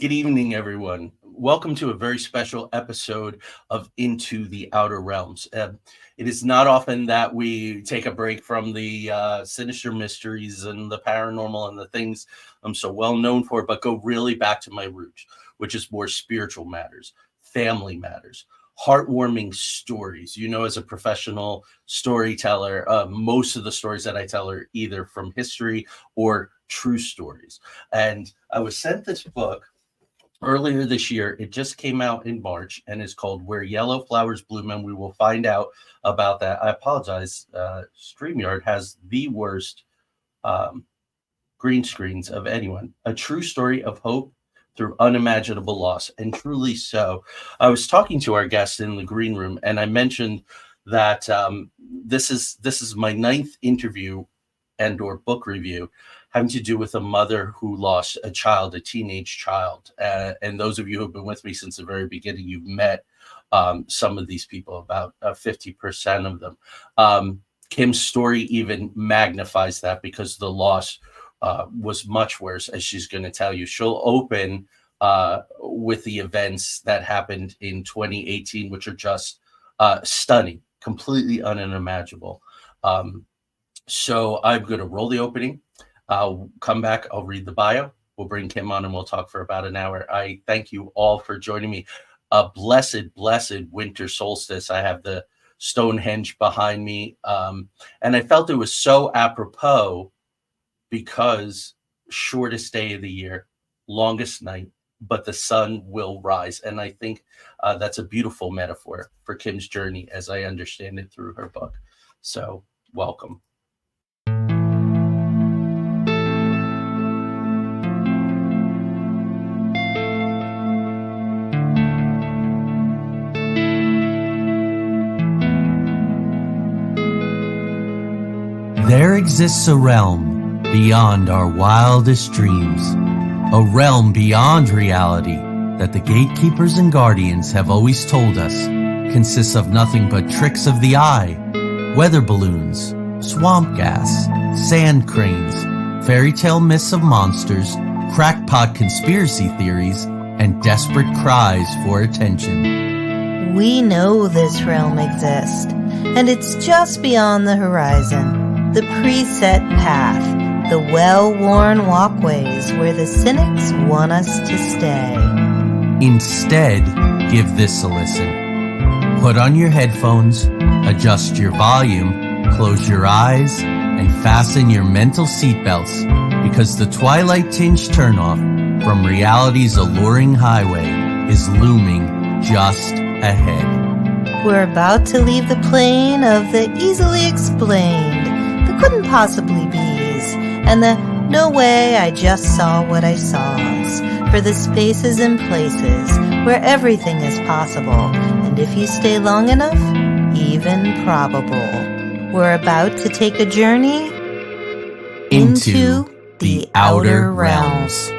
Good evening, everyone. Welcome to a very special episode of Into the Outer Realms. It is not often that we take a break from the sinister mysteries and the paranormal and the things I'm so well known for, but go really back to my roots, which is more spiritual matters, family matters, heartwarming stories. You know, as a professional storyteller, most of the stories that I tell are either from history or true stories. And I was sent this book earlier this year. It just came out in March and is called Where Yellow Flowers Bloom, and we will find out about that. I apologize. StreamYard has the worst um, green screens of anyone. A true story of hope through unimaginable loss, and truly so. I was talking to our guest in the green room, and I mentioned that this is my ninth interview and or book review having to do with a mother who lost a child, a teenage child. And those of you who have been with me since the very beginning, you've met some of these people, about 50% of them. Kim's story even magnifies that because the loss was much worse, as she's going to tell you. She'll open with the events that happened in 2018, which are just stunning, completely unimaginable. So I'm going to roll the opening. I'll come back. I'll read the bio. We'll bring Kim on and we'll talk for about an hour. I thank you all for joining me. A blessed, blessed winter solstice. I have the Stonehenge behind me. And I felt it was so apropos because shortest day of the year, longest night, but the sun will rise. And I think that's a beautiful metaphor for Kim's journey as I understand it through her book. So welcome. There exists a realm beyond our wildest dreams, a realm beyond reality that the gatekeepers and guardians have always told us consists of nothing but tricks of the eye, weather balloons, swamp gas, sand cranes, fairy tale myths of monsters, crackpot conspiracy theories, and desperate cries for attention. We know this realm exists, and it's just beyond the horizon. The preset path, the well-worn walkways where the cynics want us to stay. Instead, give this a listen. Put on your headphones, adjust your volume, close your eyes, and fasten your mental seatbelts because the twilight-tinged turnoff from reality's alluring highway is looming just ahead. We're about to leave the plane of the easily explained, couldn't possibly be's, and the no way I just saw what I saw's, for the spaces and places where everything is possible, and if you stay long enough, even probable. We're about to take a journey into the outer realms.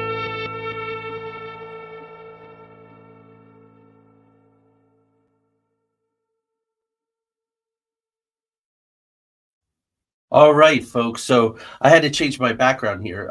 All right, folks. So I had to change my background here.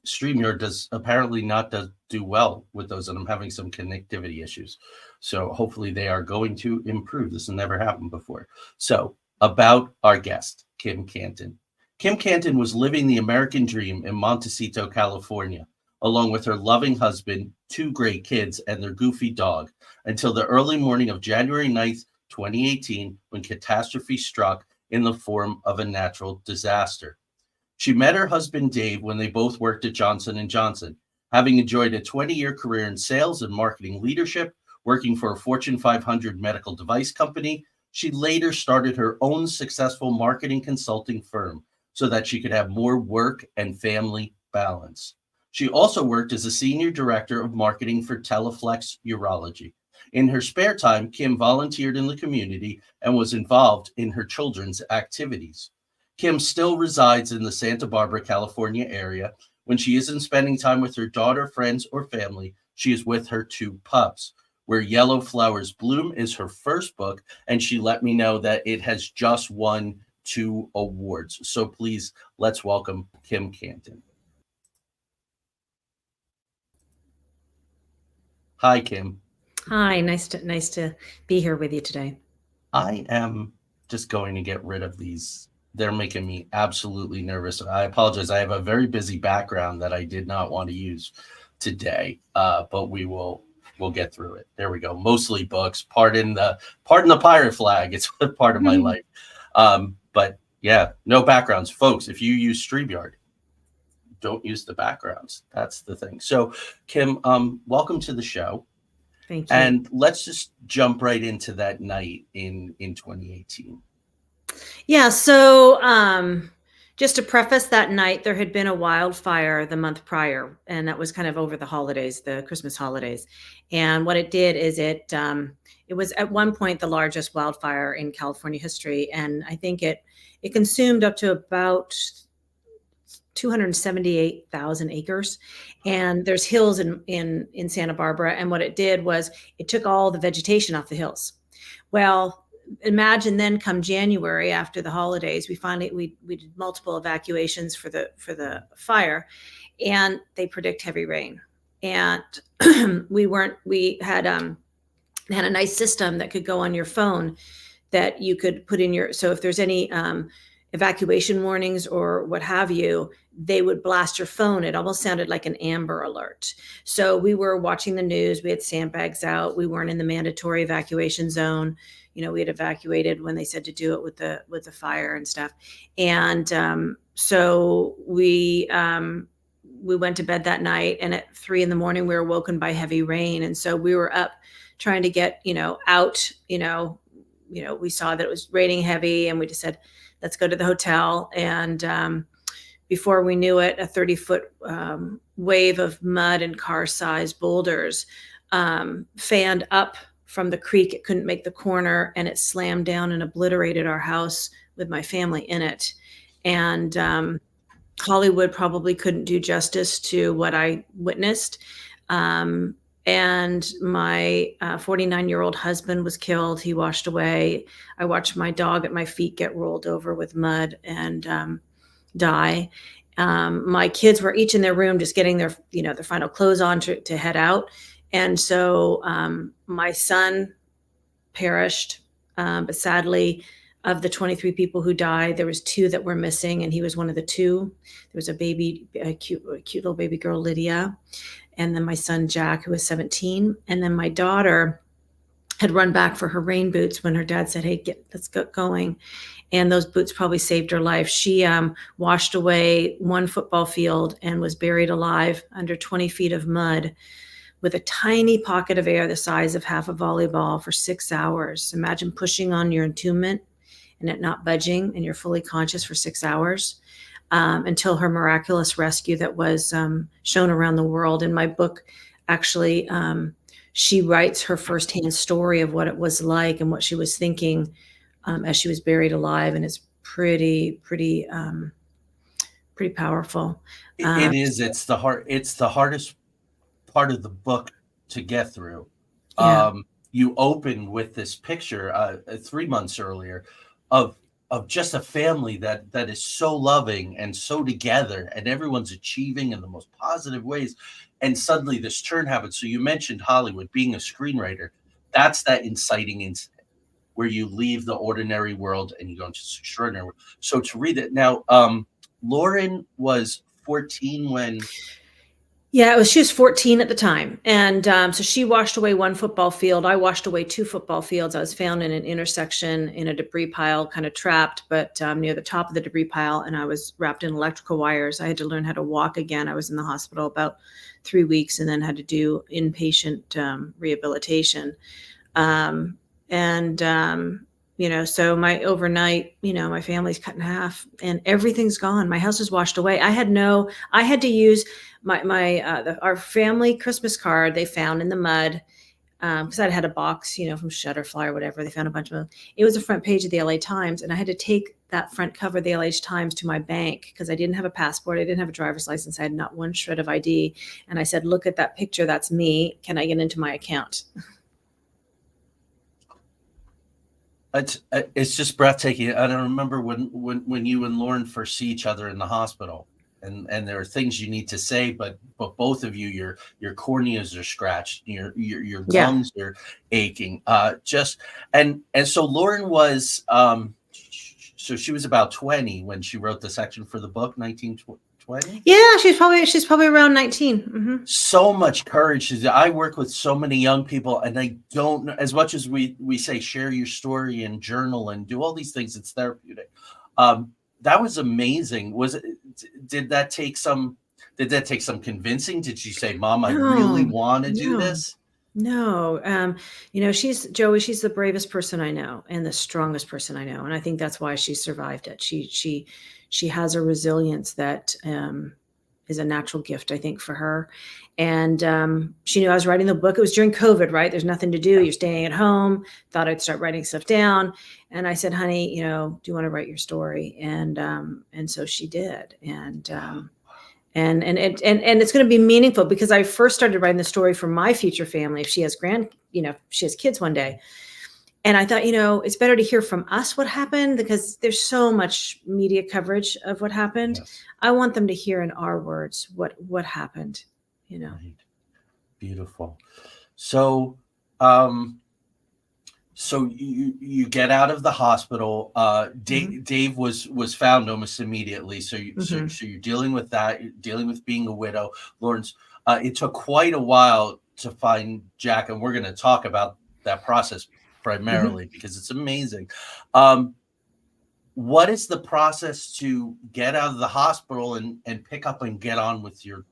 StreamYard does apparently not do well with those, and I'm having some connectivity issues. So hopefully they are going to improve. This has never happened before. So about our guest, Kim Cantin. Kim Cantin was living the American dream in Montecito, California, along with her loving husband, two great kids, and their goofy dog, until the early morning of January 9th, 2018, when catastrophe struck in the form of a natural disaster. She met her husband Dave when they both worked at Johnson & Johnson, having enjoyed a 20-year career in sales and marketing leadership, working for a Fortune 500 medical device company. She later started her own successful marketing consulting firm so that she could have more work and family balance. She also worked as a senior director of marketing for Teleflex Urology. In her spare time, Kim volunteered in the community and was involved in her children's activities. Kim still resides in the Santa Barbara, California area. When she isn't spending time with her daughter, friends, or family, she is with her two pups. Where Yellow Flowers Bloom is her first book, and she let me know that it has just won 2 awards. So please, let's welcome Kim Cantin. Hi, Kim. Hi, nice to be here with you today. I am just going to get rid of these. They're making me absolutely nervous. I apologize. I have a very busy background that I did not want to use today, but we'll get through it. There we go. Mostly books. Pardon the pirate flag. It's a part of my life. But yeah, no backgrounds, folks. If you use StreamYard, don't use the backgrounds. That's the thing. So, Kim, welcome to the show. Thank you. And let's just jump right into that night in 2018. Yeah, so just to preface, that night there had been a wildfire the month prior, and that was kind of over the holidays, the Christmas holidays. And what it did is it was at one point the largest wildfire in California history, and I think it consumed up to about 278,000 acres, and there's hills in Santa Barbara. And what it did was it took all the vegetation off the hills. Well, imagine then come January after the holidays, we did multiple evacuations for the fire, and they predict heavy rain. And we had a nice system that could go on your phone that you could put in your, so if there's any evacuation warnings or what have you, they would blast your phone. It almost sounded like an Amber Alert. So we were watching the news. We had sandbags out. We weren't in the mandatory evacuation zone. We had evacuated when they said to do it with the fire and stuff. And so we went to bed that night, and at 3 a.m. we were woken by heavy rain. And so we were up trying to get out. We saw that it was raining heavy, and we just said, let's go to the hotel. And before we knew it, a 30-foot wave of mud and car-sized boulders fanned up from the creek. It couldn't make the corner, and it slammed down and obliterated our house with my family in it. And Hollywood probably couldn't do justice to what I witnessed. And my 49-year-old husband was killed. He washed away. I watched my dog at my feet get rolled over with mud and die. My kids were each in their room just getting their final clothes on to head out. And so my son perished, but sadly, of the 23 people who died, there was 2 that were missing, and he was one of the 2. There was a cute little baby girl, Lydia, and then my son, Jack, who was 17. And then my daughter had run back for her rain boots when her dad said, hey, let's get going. And those boots probably saved her life. She washed away 1 football field and was buried alive under 20 feet of mud with a tiny pocket of air the size of half a volleyball for 6 hours. Imagine pushing on your entombment and it not budging, and you're fully conscious for 6 hours until her miraculous rescue that was shown around the world. In my book, actually, she writes her firsthand story of what it was like and what she was thinking as she was buried alive, and it's pretty powerful. It is. It's the hardest part of the book to get through. Yeah. You open with this picture 3 months earlier of just a family that is so loving and so together, and everyone's achieving in the most positive ways. And suddenly this turn happens. So you mentioned Hollywood being a screenwriter. That's that inciting incident where you leave the ordinary world and you go into this extraordinary world. So to read it now, Lauren was 14 when... Yeah, she was 14 at the time. And so she washed away 1 football field. I washed away 2 football fields. I was found in an intersection in a debris pile, kind of trapped, but near the top of the debris pile. And I was wrapped in electrical wires. I had to learn how to walk again. I was in the hospital about 3 weeks and then had to do inpatient rehabilitation. So my overnight, my family's cut in half and everything's gone. My house is washed away. I had to use our family Christmas card they found in the mud. Cause I'd had a box, from Shutterfly or whatever. They found a bunch of them. It was the front page of the LA Times. And I had to take that front cover of the LA Times to my bank because I didn't have a passport. I didn't have a driver's license. I had not 1 shred of ID. And I said, look at that picture. That's me. Can I get into my account? It's just breathtaking. I don't remember when you and Lauren first see each other in the hospital. and there are things you need to say, but both of you, your corneas are scratched, your Yeah. lungs are aching. Just and so Lauren was so she was about 20 when she wrote the section for the book, 1920. Yeah, she's probably around 19. Mm-hmm. So much courage. I work with so many young people, and I don't know, as much as we say share your story and journal and do all these things, it's therapeutic. That was amazing. Did that take some convincing? Did she say, Mom, I really want to do this? No. She's the bravest person I know and the strongest person I know. And I think that's why she survived it. She has a resilience that is a natural gift, I think, for her. And she knew I was writing the book. It was during COVID, right? There's nothing to do. You're staying at home. Thought I'd start writing stuff down. And I said, honey, do you want to write your story? And so she did. And it's going to be meaningful because I first started writing the story for my future family. If she has she has kids one day. And I thought, it's better to hear from us what happened because there's so much media coverage of what happened. Yes. I want them to hear in our words what happened, Right. Beautiful. So, so you get out of the hospital. Dave was found almost immediately. So you're dealing with that. You're dealing with being a widow. Lawrence, it took quite a while to find Jack, and we're going to talk about that process primarily because it's amazing. What is the process to get out of the hospital and pick up and get on with your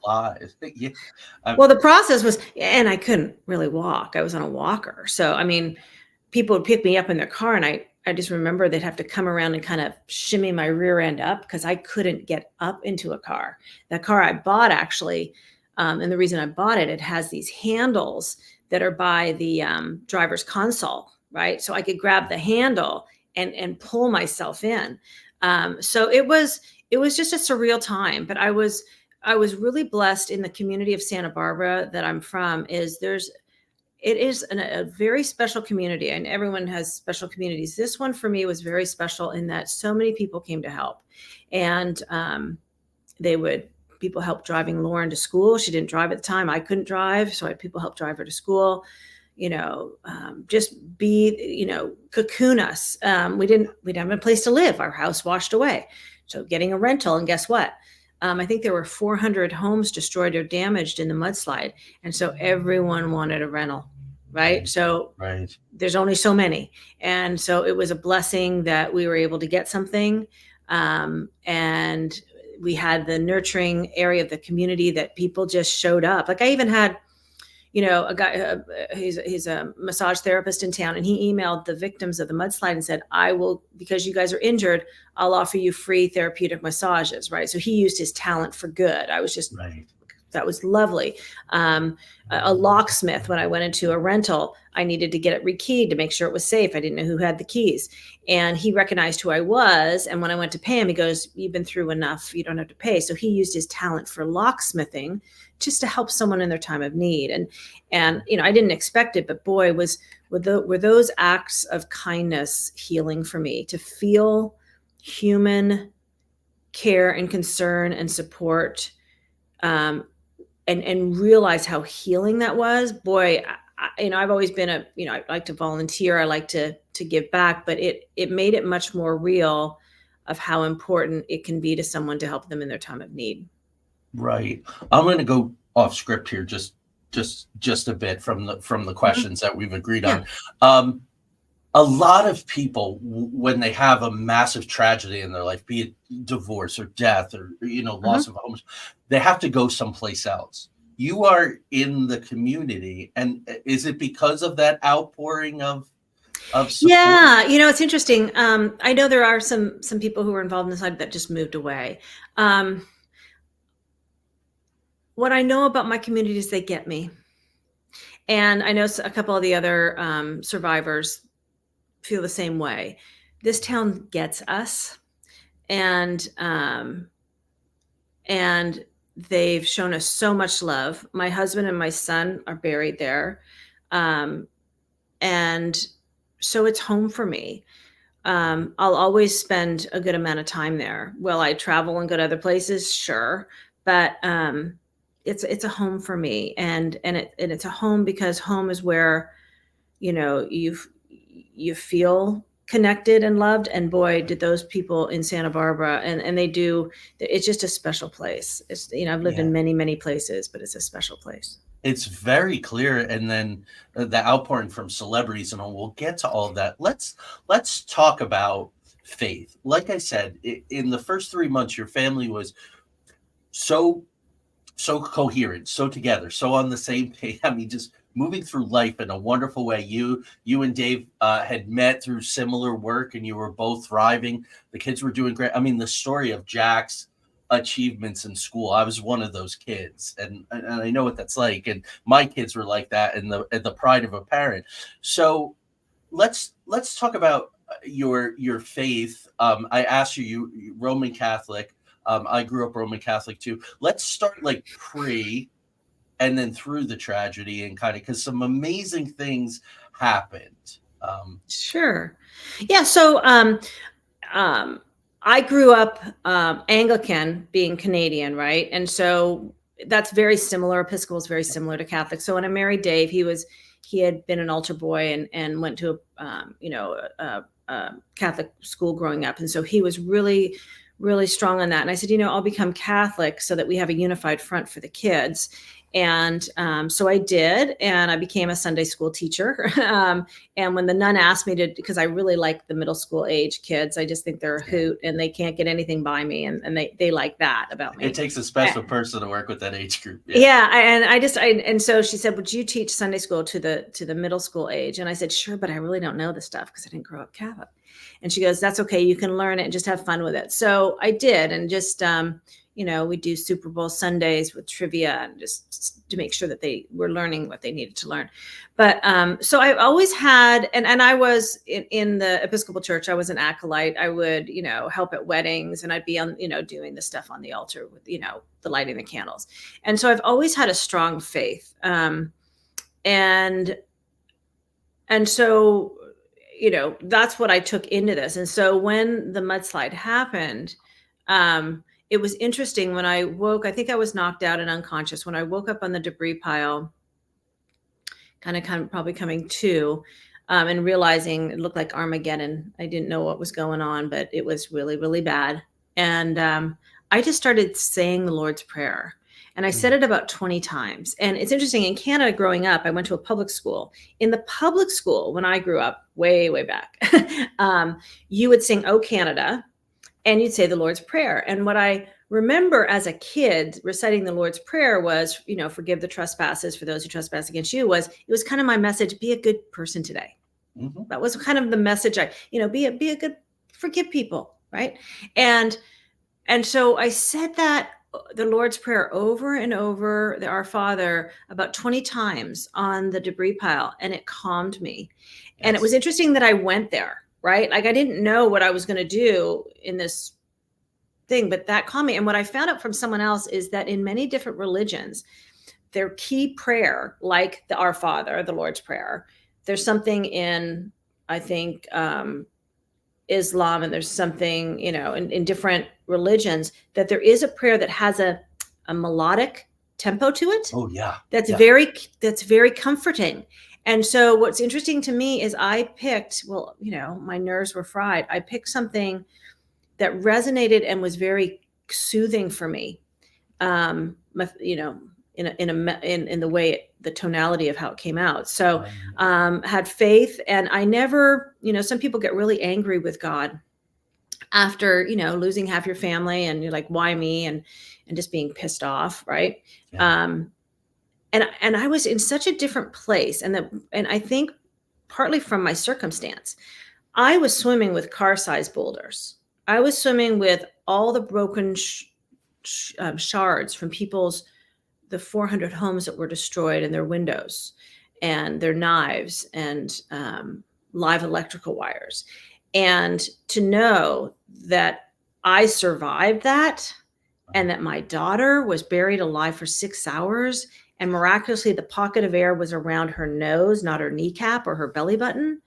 lives? Yeah. Well, the process was, and I couldn't really walk. I was on a walker. So, people would pick me up in their car and I just remember they'd have to come around and kind of shimmy my rear end up because I couldn't get up into a car. That car I bought actually, and the reason I bought it, it has these handles that are by the driver's console, right? So I could grab the handle and pull myself in. So it was just a surreal time, but I was really blessed in the community of Santa Barbara that I'm from. It is a very special community, and everyone has special communities. This one for me was very special in that so many people came to help, and people helped driving Lauren to school. She didn't drive at the time. I couldn't drive, so I had people help drive her to school. Just be, cocoon us. We didn't have a place to live. Our house washed away, so getting a rental, and guess what? I think there were 400 homes destroyed or damaged in the mudslide. And so everyone wanted a rental, right? So there's only so many. And so it was a blessing that we were able to get something. And we had the nurturing area of the community that people just showed up. Like I even had, a guy, he's a massage therapist in town, and he emailed the victims of the mudslide and said, I will, because you guys are injured, I'll offer you free therapeutic massages, right? So he used his talent for good. I was just, that was lovely. A locksmith, when I went into a rental, I needed to get it rekeyed to make sure it was safe. I didn't know who had the keys. And he recognized who I was. And when I went to pay him, he goes, you've been through enough. You don't have to pay. So he used his talent for locksmithing just to help someone in their time of need. And I didn't expect it, but boy, were those acts of kindness healing for me, to feel human care and concern and support, and realize how healing that was. Boy, I've always been I like to volunteer. I like to give back, but it made it much more real of how important it can be to someone to help them in their time of need. Right. I'm going to go off script here just a bit from the questions that we've agreed on. A lot of people, when they have a massive tragedy in their life, be it divorce or death or loss of homes, they have to go someplace else. You are in the community, and is it because of that outpouring of support? Yeah, it's interesting. I know there are some people who were involved in the side that just moved away. What I know about my community is they get me. And I know a couple of the other survivors feel the same way. This town gets us. And they've shown us so much love. My husband and my son are buried there. And so it's home for me. I'll always spend a good amount of time there. Will I travel and go to other places? Sure. But it's a home for me, and it's a home because home is where, you feel connected and loved. And boy, did those people in Santa Barbara, and they do. It's just a special place. It's, I've lived Yeah. in many, many places, but it's a special place. It's very clear, and then the outpouring from celebrities, and all, we'll get to all of that. Let's talk about faith. Like I said, in the first 3 months, your family was so coherent, so together, so on the same page. I mean, just moving through life in a wonderful way. You and Dave had met through similar work, and you were both thriving. The kids were doing great. I mean, the story of Jack's achievements in school. I was one of those kids, and I know what that's like. And my kids were like that, and the pride of a parent. So let's talk about your faith. I asked you Roman Catholic. I grew up Roman Catholic too. Let's start like pre and then through the tragedy, and kind of, because some amazing things happened. Sure. Yeah. So I grew up Anglican, being Canadian, right? And so that's very similar. Episcopal is very similar to Catholic. So when I married Dave, he had been an altar boy and went to a Catholic school growing up, and so he was really, really strong on that. And I said, I'll become Catholic so that we have a unified front for the kids. And so I did, and I became a Sunday school teacher. And when the nun asked me to, because I really like the middle school age kids, I just think they're a hoot, and they can't get anything by me, and they like that about me. It takes a special person to work with that age group. And so she said, would you teach Sunday school to the middle school age? And I said, sure, but I really don't know this stuff because I didn't grow up Catholic. And she goes, that's okay, you can learn it and just have fun with it. So I did, and just we do Super Bowl Sundays with trivia, and just to make sure that they were learning what they needed to learn. But so I've always had, and I was in the Episcopal Church. I was an acolyte. I would, help at weddings, and I'd be on, doing the stuff on the altar with, the lighting the candles. And so I've always had a strong faith. And so, that's what I took into this. And so when the mudslide happened, it was interesting. When I woke, I think I was knocked out and unconscious. When I woke up on the debris pile, kind of probably coming to, and realizing it looked like Armageddon. I didn't know what was going on, but it was really, really bad. And I just started saying the Lord's Prayer. And I said it about 20 times. And it's interesting, in Canada growing up, I went to a public school. In the public school, when I grew up, way, way back, you would sing, "O Canada," and you'd say the Lord's Prayer. And what I remember as a kid reciting the Lord's Prayer was, forgive the trespasses for those who trespass against you, it was kind of my message, be a good person today. Mm-hmm. That was kind of the message. Be a good, forgive people. Right. And so I said that, the Lord's Prayer, over and over, the Our Father, about 20 times on the debris pile, and it calmed me. Yes. And it was interesting that I went there, right? Like, I didn't know what I was going to do in this thing, but that calmed me. And what I found out from someone else is that in many different religions, their key prayer, like the Our Father, the Lord's Prayer, there's something in, I think, Islam, and there's something, in different religions, that there is a prayer that has a melodic tempo to it. Oh yeah. That's very comforting. And so what's interesting to me is I picked, my nerves were fried. I picked something that resonated and was very soothing for me. In the way, the tonality of how it came out. So had faith, and I never, some people get really angry with God after, losing half your family, and you're like, why me? And just being pissed off. Right. Yeah. And I was in such a different place. And I think partly from my circumstance, I was swimming with car-sized boulders. I was swimming with all the broken shards from the 400 homes that were destroyed, and their windows and their knives and live electrical wires. And to know that I survived that, and that my daughter was buried alive for 6 hours, and miraculously the pocket of air was around her nose, not her kneecap or her belly button.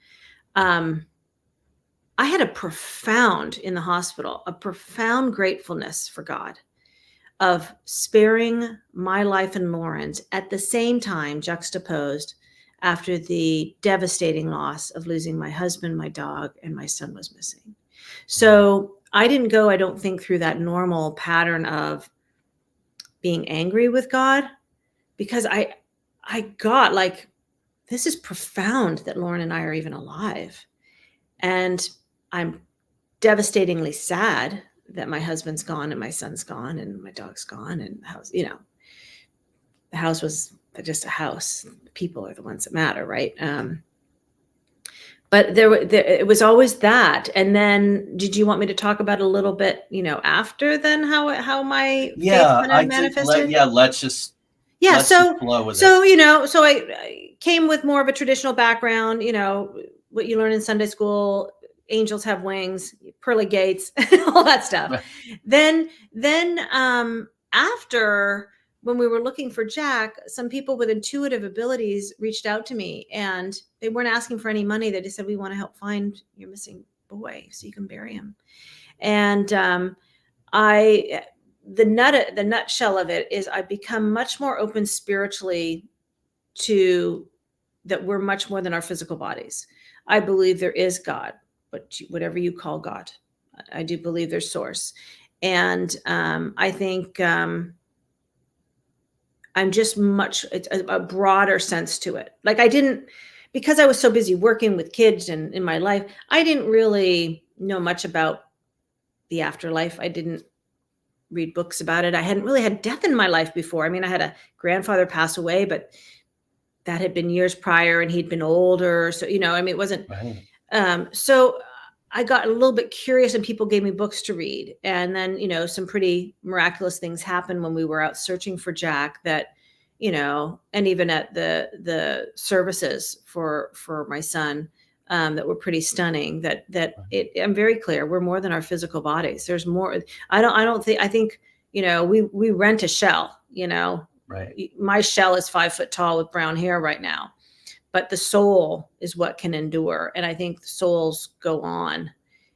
I had a profound in the hospital, a profound gratefulness for God of sparing my life and Lauren's at the same time, juxtaposed after the devastating loss of losing my husband, my dog, and my son was missing. So I didn't go, I don't think, through that normal pattern of being angry with God, because I got like, this is profound that Lauren and I are even alive. And I'm devastatingly sad that my husband's gone and my son's gone and my dog's gone, and the house, the house was just a house. People are the ones that matter, right? But it was always that. And then, did you want me to talk about a little bit, after then, how my faith kind of manifested? Let's just flow with it. So I came with more of a traditional background, what you learn in Sunday school. Angels have wings, pearly gates, all that stuff. Right. Then after, when we were looking for Jack, some people with intuitive abilities reached out to me, and they weren't asking for any money. They just said, we want to help find your missing boy so you can bury him. And the nutshell of it is I've become much more open spiritually to that we're much more than our physical bodies. I believe there is God. But whatever you call God, I do believe there's source. And I think I'm just it's a broader sense to it. Like because I was so busy working with kids and in my life, I didn't really know much about the afterlife. I didn't read books about it. I hadn't really had death in my life before. I mean, I had a grandfather pass away, but that had been years prior and he'd been older. So, it wasn't... Right. So I got a little bit curious, and people gave me books to read. And then, some pretty miraculous things happened when we were out searching for Jack that, and even at the services for my son, that were pretty stunning, I'm very clear. We're more than our physical bodies. There's more. I think, we rent a shell, right. My shell is 5 foot tall with brown hair right now. But the soul is what can endure. And I think the souls go on,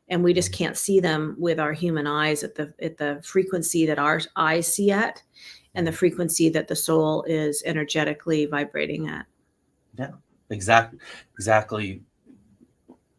and we just can't see them with our human eyes at the frequency that our eyes see at, and the frequency that the soul is energetically vibrating at. Yeah, exactly.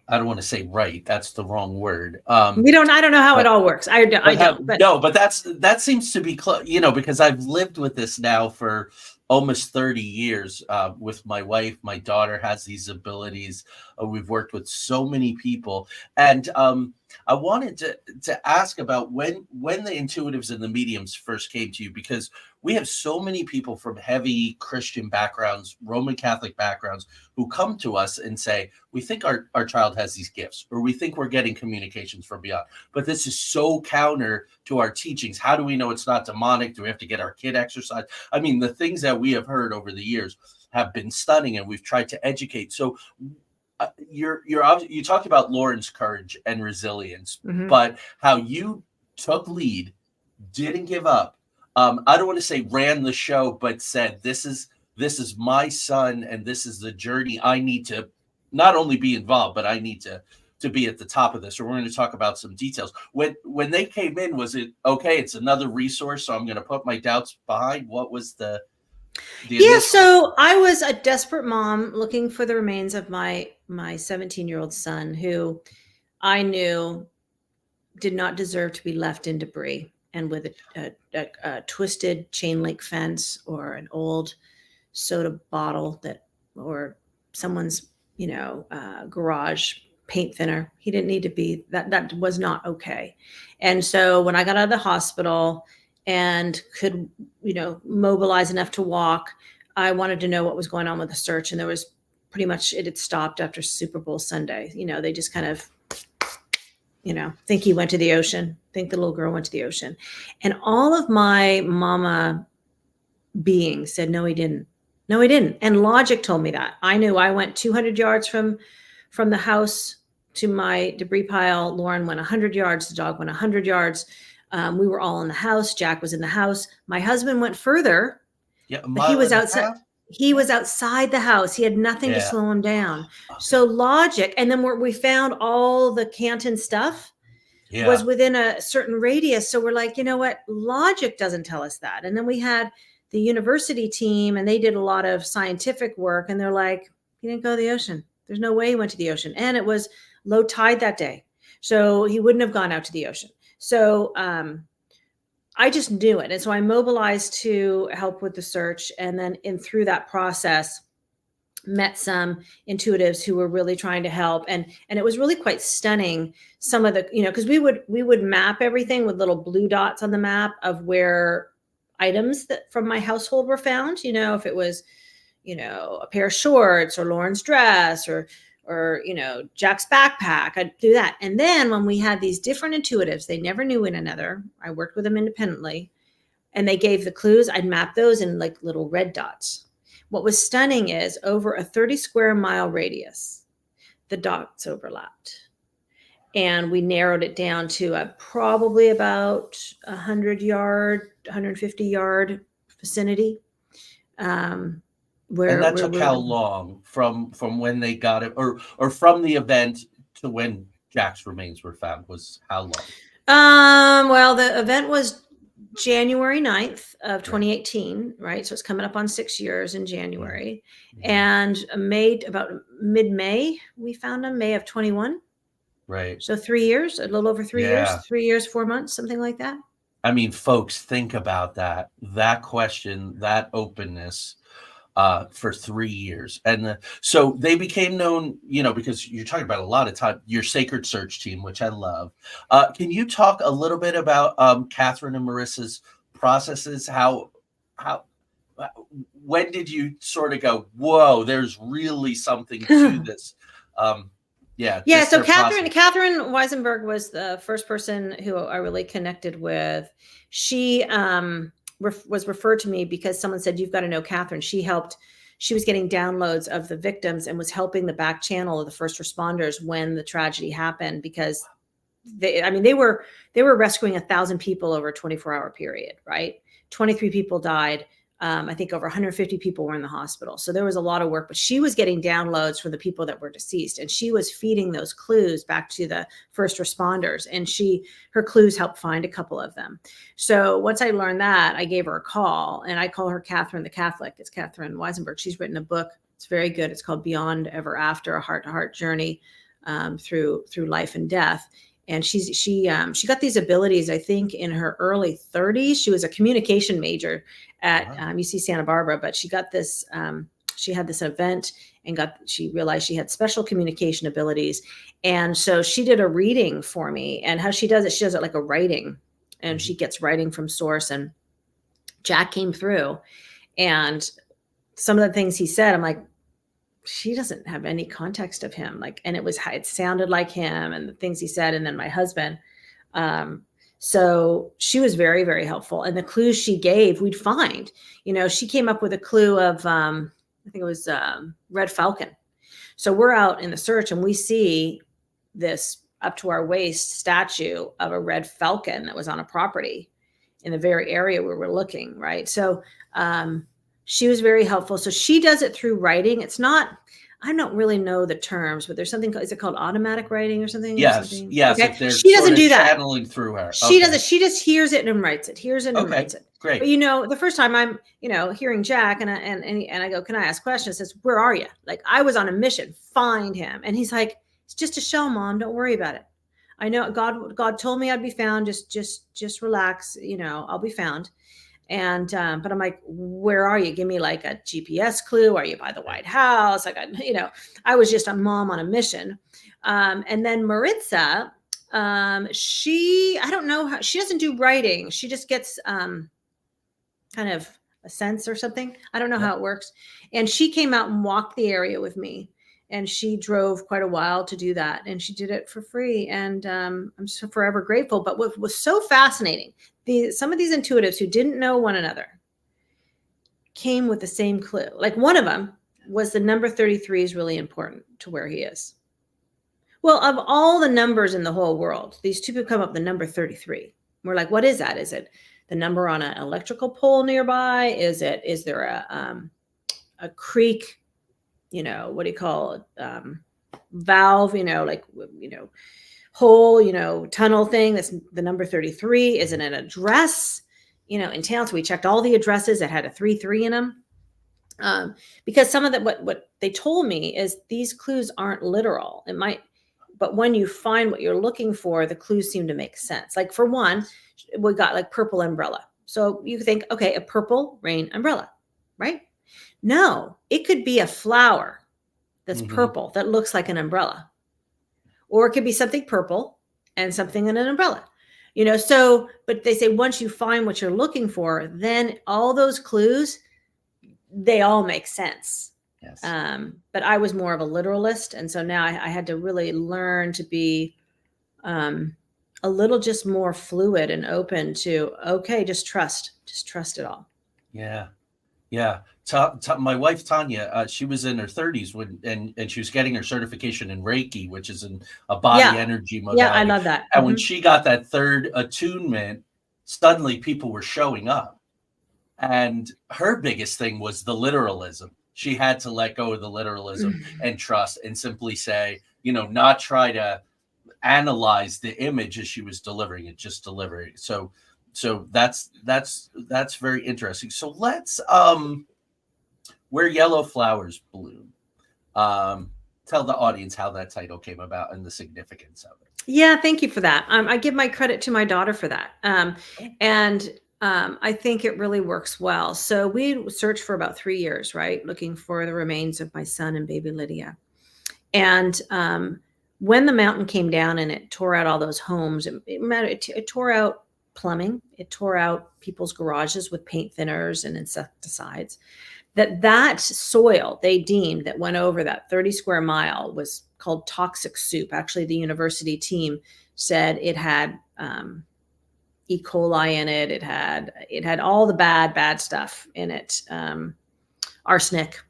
I don't want to say right. That's the wrong word. I don't know how it all works. I don't. But that seems to be close, because I've lived with this now for almost 30 years with my wife. My daughter has these abilities. We've worked with so many people. And I wanted to ask about when the intuitives and the mediums first came to you, because we have so many people from heavy Christian backgrounds, Roman Catholic backgrounds, who come to us and say, we think our child has these gifts, or we think we're getting communications from beyond. But this is so counter to our teachings. How do we know it's not demonic? Do we have to get our kid exercise? I mean, the things that we have heard over the years have been stunning, and we've tried to educate. So you talked about Lauren's courage and resilience, mm-hmm. but how you took lead, didn't give up. I don't want to say ran the show, but said, this is my son, and this is the journey I need to not only be involved, but I need to be at the top of this. So we're going to talk about some details. When they came in, was it okay? It's another resource, so I'm going to put my doubts behind. What was the initial? So I was a desperate mom looking for the remains of my 17-year-old son, who I knew did not deserve to be left in debris and with a twisted chain link fence, or an old soda bottle or someone's garage paint thinner. He didn't need to be that was not okay. And so when I got out of the hospital and could mobilize enough to walk, I wanted to know what was going on with the search. And there was pretty much, it had stopped after Super Bowl Sunday. They just kind of think he went to the ocean, think the little girl went to the ocean. And all of my mama being said, no, he didn't. No, he didn't. And logic told me that. I knew. I went 200 yards from the house to my debris pile. Lauren went 100 yards. The dog went 100 yards. We were all in the house. Jack was in the house. My husband went further. Yeah, but he was outside. He was outside the house. He had nothing to Yeah. slow him down. Okay. So logic, and then we found all the Cantin stuff was Yeah. within a certain radius. So we're like, you know what? Logic doesn't tell us that. And then we had the university team, and they did a lot of scientific work, and they're like, he didn't go to the ocean. There's no way he went to the ocean. And it was low tide that day. So he wouldn't have gone out to the ocean. So I just knew it. And so I mobilized to help with the search. And then through that process, met some intuitives who were really trying to help. And it was really quite stunning. Some of the, because we would map everything with little blue dots on the map of where items that from my household were found, if it was, a pair of shorts or Lauren's dress or Jack's backpack, I'd do that. And then when we had these different intuitives, they never knew one another. I worked with them independently, and they gave the clues. I'd map those in like little red dots. What was stunning is over a 30 square mile radius, the dots overlapped. And we narrowed it down to probably about 150 yard vicinity. And that took how long from when they got it, or from the event to when Jack's remains were found? Was how long? Well, the event was January 9th of 2018, right? So it's coming up on 6 years in January. Mm-hmm. And about mid-May, we found him, May of 21. Right. So 3 years, a little over 3 years, 3 years, 4 months, something like that. I mean, folks, think about that question, that openness. For 3 years. And so they became known, because you're talking about a lot of time, your sacred search team, which I love. Can you talk a little bit about Catherine and Marissa's processes? When did you sort of go, whoa, there's really something to this? Yeah. So Catherine Weisenberg was the first person who I really connected with. She, was referred to me because someone said, you've got to know Catherine. She was getting downloads of the victims and was helping the back channel of the first responders when the tragedy happened, because they were rescuing 1,000 people over a 24-hour period, right? 23 people died. I think over 150 people were in the hospital. So there was a lot of work, but she was getting downloads for the people that were deceased, and she was feeding those clues back to the first responders, and her clues helped find a couple of them. So once I learned that, I gave her a call, and I call her Catherine the Catholic. It's Catherine Weisenberg. She's written a book. It's very good. It's called Beyond Ever After, a heart-to-heart journey through life and death. And she got these abilities, I think, in her early 30s. She was a communication major at UC Santa Barbara, but she got this. She had this event and she realized she had special communication abilities, and so she did a reading for me. And how she does it like a writing, and she gets writing from source. And Jack came through, and some of the things he said, I'm like, she doesn't have any context of him. And it sounded like him and the things he said. And then my husband. So she was very, very helpful. And the clues she gave, we'd find, she came up with a clue of, I think it was red falcon. So we're out in the search, and we see this up to our waist statue of a red falcon that was on a property in the very area where we're looking. Right. So, she was very helpful. So she does it through writing. It's not, I don't really know the terms, but there's something, is it called automatic writing or something? Yes. Okay. She doesn't do that. Channeling through her. She does it. She just hears it and writes it. Writes it. Great. But the first time I'm, hearing Jack and I go, can I ask questions? He says, where are you? I was on a mission, find him. And he's like, it's just a show, Mom. Don't worry about it. I know God told me I'd be found. Just relax. I'll be found. And, but I'm like, where are you? Give me a GPS clue. Are you by the White House? I was just a mom on a mission. And then Maritza, I don't know how, she doesn't do writing. She just gets, kind of a sense or something. I don't know how it works. And she came out and walked the area with me, and she drove quite a while to do that. And she did it for free. And, I'm so forever grateful. But what was so fascinating, some of these intuitives who didn't know one another came with the same clue. One of them was the number 33 is really important to where he is. Well, of all the numbers in the whole world, these two people come up the number 33. We're like, what is that? Is it the number on an electrical pole nearby? Is there a creek, what do you call it? Valve, hole, tunnel thing. That's the number 33. Is it an address, in town? So we checked all the addresses that had a 33 in them. Because some of what they told me is these clues aren't literal. It might, but when you find what you're looking for, the clues seem to make sense. Like for one, we got like purple umbrella. So you think, okay, a purple rain umbrella, right? No, it could be a flower that's purple that looks like an umbrella, or it could be something purple and something in an umbrella, so, but they say once you find what you're looking for, then all those clues, they all make sense. Yes. But I was more of a literalist. And so now I had to really learn to be a little just more fluid and open to, okay, just trust it all. Yeah. Yeah. My wife, Tanya, she was in her 30s and she was getting her certification in Reiki, which is a body energy modality. Yeah, I love that. And when she got that third attunement, suddenly people were showing up. And her biggest thing was the literalism. She had to let go of the literalism and trust and simply say, not try to analyze the image as she was delivering it, just deliver it. So that's very interesting. So let's Where Yellow Flowers Bloom. Tell the audience how that title came about and the significance of it. Yeah, thank you for that. I give my credit to my daughter for that. And I think it really works well. So we searched for about 3 years, right? Looking for the remains of my son and baby Lydia. And when the mountain came down and it tore out all those homes, it tore out plumbing. It tore out people's garages with paint thinners and insecticides. That soil they deemed that went over that 30 square mile was called toxic soup. Actually, the university team said it had E. coli in it. It had all the bad stuff in it, arsenic,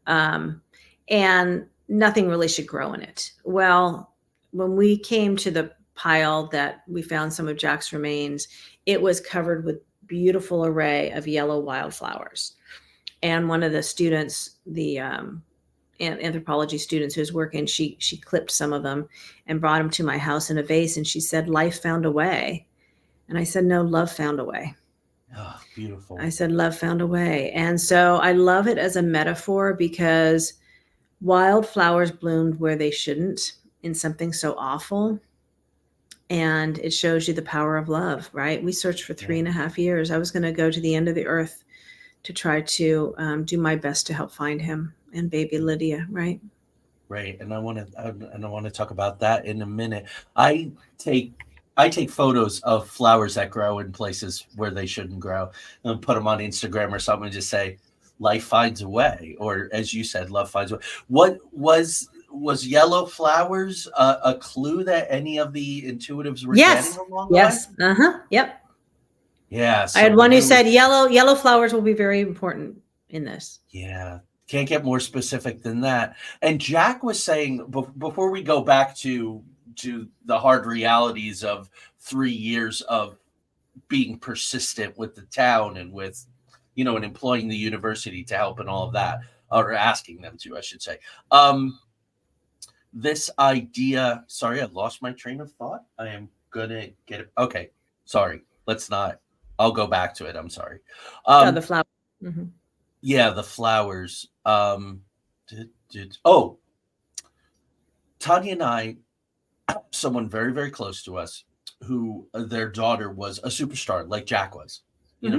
and nothing really should grow in it. Well, when we came to the pile that we found some of Jack's remains, it was covered with beautiful array of yellow wildflowers. And one of the students, the anthropology students who was working, she clipped some of them and brought them to my house in a vase. And she said, "Life found a way." And I said, "No, love found a way." Oh, beautiful. I said, "Love found a way." And so I love it as a metaphor because wildflowers bloomed where they shouldn't in something so awful. And it shows you the power of love, right? We searched for 3.5 years. I was going to go to the end of the earth to try to do my best to help find him and baby Lydia, right? Right. And I want to talk about that in a minute. I take photos of flowers that grow in places where they shouldn't grow and put them on Instagram or something and just say, life finds a way. Or as you said, love finds a way. What was yellow flowers a clue that any of the intuitives were getting along the way? Yes. Yep. Yeah. So I had one who said yellow flowers will be very important in this. Yeah. Can't get more specific than that. And Jack was saying, before we go back to the hard realities of 3 years of being persistent with the town and with, and employing the university to help and all of that, or asking them to, I should say. This idea, sorry, I lost my train of thought. I am going to get it. Okay. Sorry. Let's not. I'll go back to it. I'm sorry. The flower. Mm-hmm. Yeah, the flowers. Tanya and I, someone very, very close to us, who their daughter was a superstar, like Jack was.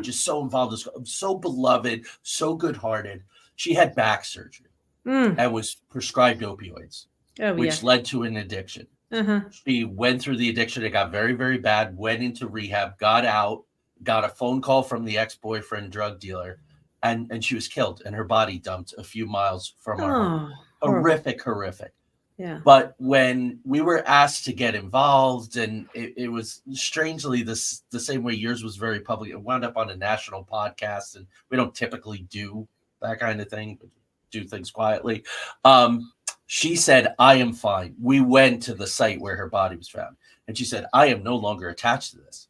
Just so involved, so beloved, so good-hearted. She had back surgery and was prescribed opioids, which led to an addiction. She went through the addiction. It got very, very bad, went into rehab, got out, got a phone call from the ex-boyfriend drug dealer, and she was killed and her body dumped a few miles from our home. Horrific. Yeah. But when we were asked to get involved, and it was strangely the same way yours was very public, it wound up on a national podcast, and we don't typically do that kind of thing, but do things quietly. She said, "I am fine." We went to the site where her body was found, and she said, "I am no longer attached to this.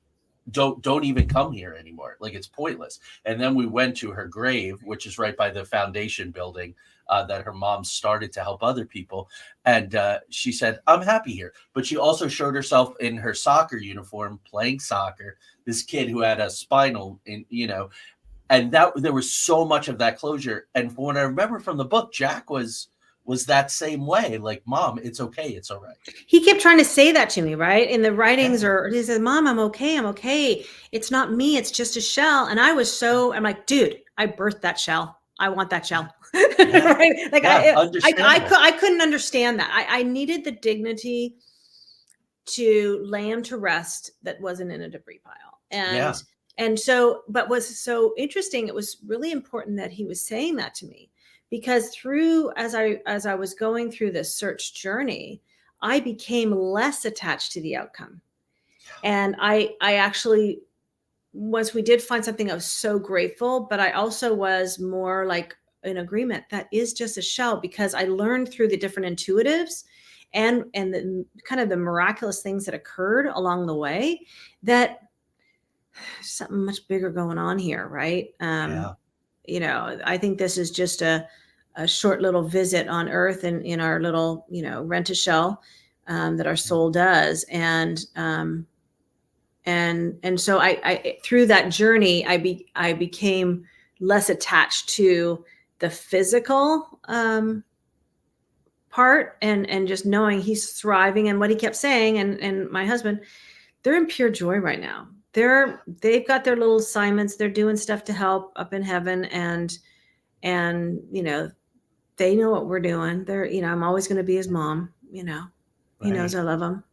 don't even come here anymore. Like, it's pointless. And then we went to her grave, which is right by the foundation building that her mom started to help other people. And she said, I'm happy here. But she also showed herself in her soccer uniform playing soccer, this kid who had a spinal, and that there was so much of that closure. And from what I remember from the book, Jack was that same way. Like, Mom, it's okay. It's all right. He kept trying to say that to me, right? In the writings, or he said, Mom, I'm okay. I'm okay. It's not me. It's just a shell. And I'm like, dude, I birthed that shell. I want that shell. Right? Like, I couldn't understand that. I needed the dignity to lay him to rest that wasn't in a debris pile. And so, but what's so interesting, it was really important that he was saying that to me, because as I was going through this search journey, I became less attached to the outcome. And I actually, once we did find something, I was so grateful, but I also was more like in agreement that is just a shell, because I learned through the different intuitives and the kind of the miraculous things that occurred along the way, that something much bigger going on here, right? I think this is just a short little visit on Earth, and in our little, rent a shell that our soul does. And so I through that journey, I became less attached to the physical part, and just knowing he's thriving. And what he kept saying, and my husband, they're in pure joy right now. They've got their little assignments. They're doing stuff to help up in heaven, and they know what we're doing. I'm always going to be his mom. He knows I love him.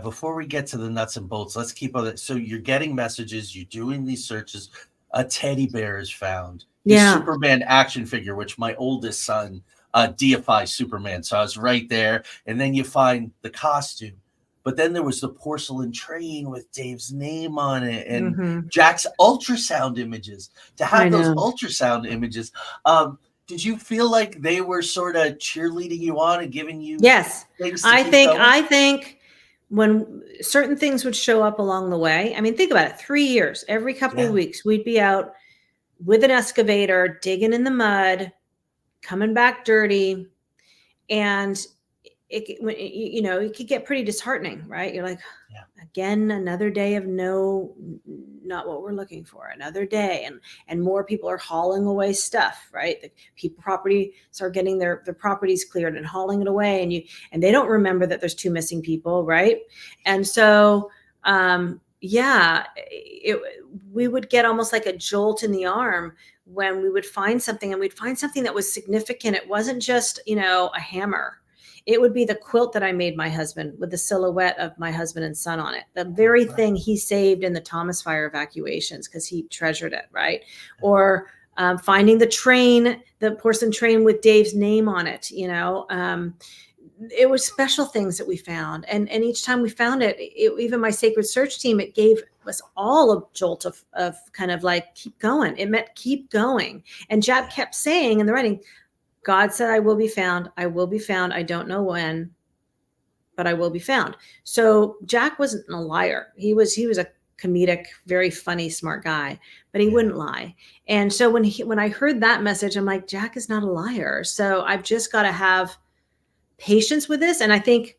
Before we get to the nuts and bolts, let's keep on it. So you're getting messages, you're doing these searches. A teddy bear is found. The Superman action figure, which my oldest son deifies Superman. So I was right there. And then you find the costume. But then there was the porcelain train with Dave's name on it, and Jack's ultrasound images. To have those ultrasound images, did you feel like they were sort of cheerleading you on and giving you things to keep going? I think when certain things would show up along the way, I mean, think about it, 3 years, every couple of weeks, we'd be out with an excavator, digging in the mud, coming back dirty. And it could get pretty disheartening, right? You're like, again, another day of not what we're looking for, another day. And more people are hauling away stuff, right? The properties are getting their properties cleared and hauling it away. And they don't remember that there's 2 missing people, right? And so, we would get almost like a jolt in the arm when we would find something, and we'd find something that was significant. It wasn't just, a hammer. It would be the quilt that I made my husband with the silhouette of my husband and son on it. The very thing he saved in the Thomas fire evacuations because he treasured it, right? Or finding the porcelain train with Dave's name on it, it was special things that we found. And each time we found it, even my sacred search team, it gave us all a jolt of kind of like, keep going. It meant keep going. And Jack kept saying in the writing, God said, I will be found. I will be found. I don't know when, but I will be found. So Jack wasn't a liar. He was a comedic, very funny, smart guy, but he wouldn't lie. And so when I heard that message, I'm like, Jack is not a liar. So I've just got to have patience with this. And I think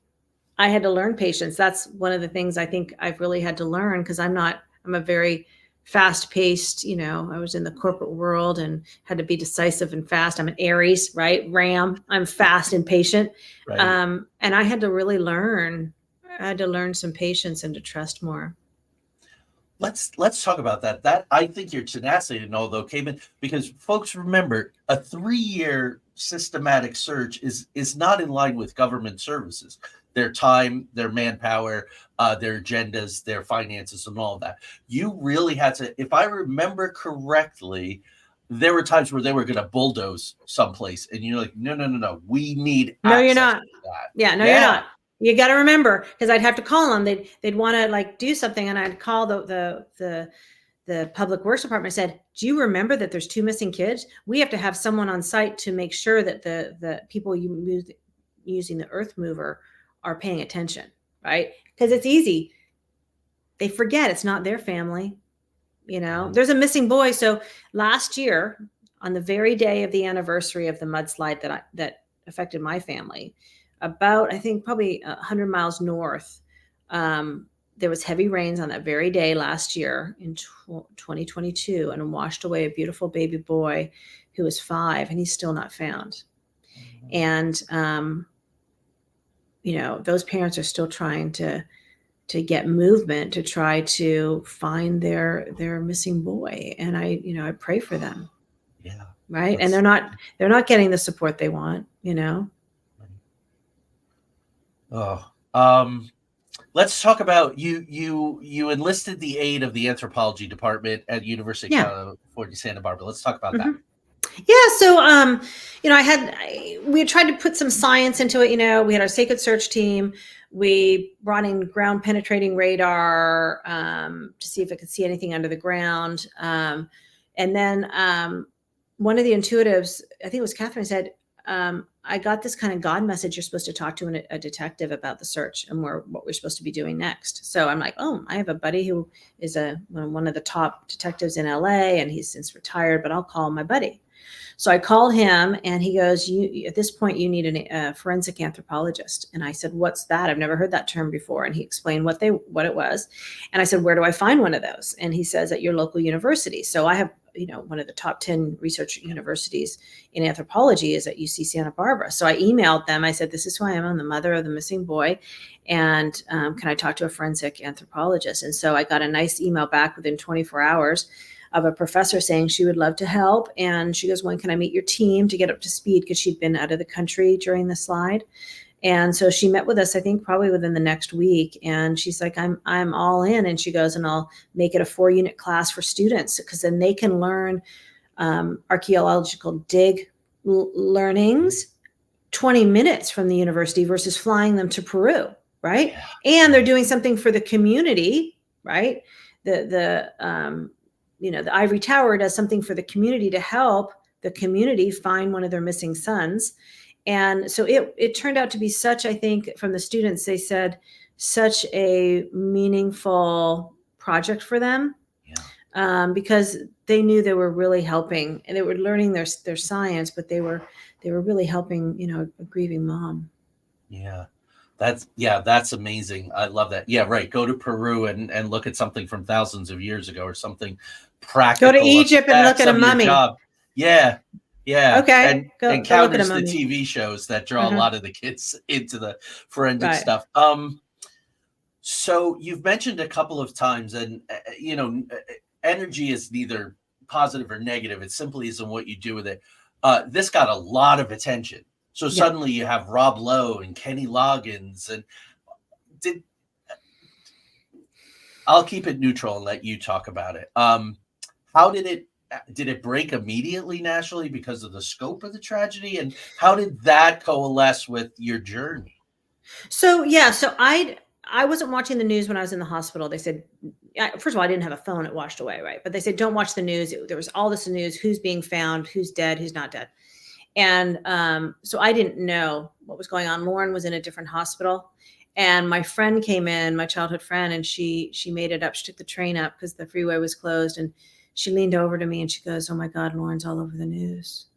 I had to learn patience. That's one of the things I think I've really had to learn, because I'm a very fast-paced, I was in the corporate world and had to be decisive and fast. I'm an Aries, right? Ram. I'm fast and patient. Right. And I had to really learn. I had to learn some patience and to trust more. Let's talk about that. That, I think your tenacity and all, though, came in because folks remember a 3-year systematic search is not in line with government services. Their time, their manpower, their agendas, their finances, and all of that. You really had to, if I remember correctly, there were times where they were going to bulldoze someplace, and you're like, no, we need access. No, you're not. To that. Yeah, no, you're not. You got to remember, because I'd have to call them. They'd want to like do something, and I'd call the public works department. I said, do you remember that there's 2 missing kids? We have to have someone on site to make sure that the people using the earth mover are paying attention, right? Because it's easy. they forget it's not their family. There's a missing boy. So last year, on the very day of the anniversary of the mudslide that affected my family, about, I think, probably 100 miles north, there was heavy rains on that very day last year in 2022, and washed away a beautiful baby boy who was 5, and he's still not found. And those parents are still trying to get movement to try to find their missing boy, and I pray for them. Yeah. Right. And they're not getting the support they want. Let's talk about you enlisted the aid of the anthropology department at University of California, Santa Barbara. Let's talk about that. Yeah. So, we had tried to put some science into it. We had our sacred search team. We brought in ground penetrating radar to see if it could see anything under the ground. And then one of the intuitives, I think it was Catherine, said, I got this kind of God message. You're supposed to talk to a detective about the search and what we're supposed to be doing next. So I'm like, oh, I have a buddy who is one of the top detectives in LA, and he's since retired, but I'll call my buddy. So I called him, and he goes, at this point, you need a forensic anthropologist. And I said, what's that? I've never heard that term before. And he explained what it was. And I said, where do I find one of those? And he says, at your local university. So I have, one of the top 10 research universities in anthropology is at UC Santa Barbara. So I emailed them. I said, this is who I am. I'm the mother of the missing boy. And can I talk to a forensic anthropologist? And so I got a nice email back within 24 hours of a professor saying she would love to help. And she goes, when can I meet your team to get up to speed? Because she'd been out of the country during the slide. And so she met with us, I think probably within the next week. And she's like, I'm all in. And she goes, and I'll make it a 4-unit class for students, because then they can learn archaeological dig learnings 20 minutes from the university versus flying them to Peru. Right. And they're doing something for the community. Right. The ivory tower does something for the community to help the community find one of their missing sons. And so it turned out to be such, I think, from the students, they said, such a meaningful project for them. Because they knew they were really helping, and they were learning their science, but they were really helping, a grieving mom. That's amazing. I love that. Yeah, right. Go to Peru and look at something from thousands of years ago, or something practical. Go to Egypt and look at a mummy. Yeah. Okay. And counters the TV shows that draw a lot of the kids into the forensic stuff. So you've mentioned a couple of times, and energy is neither positive or negative. It simply isn't what you do with it. This got a lot of attention. So suddenly you have Rob Lowe and Kenny Loggins, and I'll keep it neutral and let you talk about it. How did it break immediately nationally because of the scope of the tragedy? And how did that coalesce with your journey? So I wasn't watching the news when I was in the hospital. They said, first of all, I didn't have a phone. It washed away, right? But they said, don't watch the news. There was all this news, who's being found, who's dead, who's not dead. And so I didn't know what was going on. Lauren was in a different hospital. And my friend came in, my childhood friend, and she made it up. She took the train up because the freeway was closed. And she leaned over to me and she goes, oh my God, Lauren's all over the news.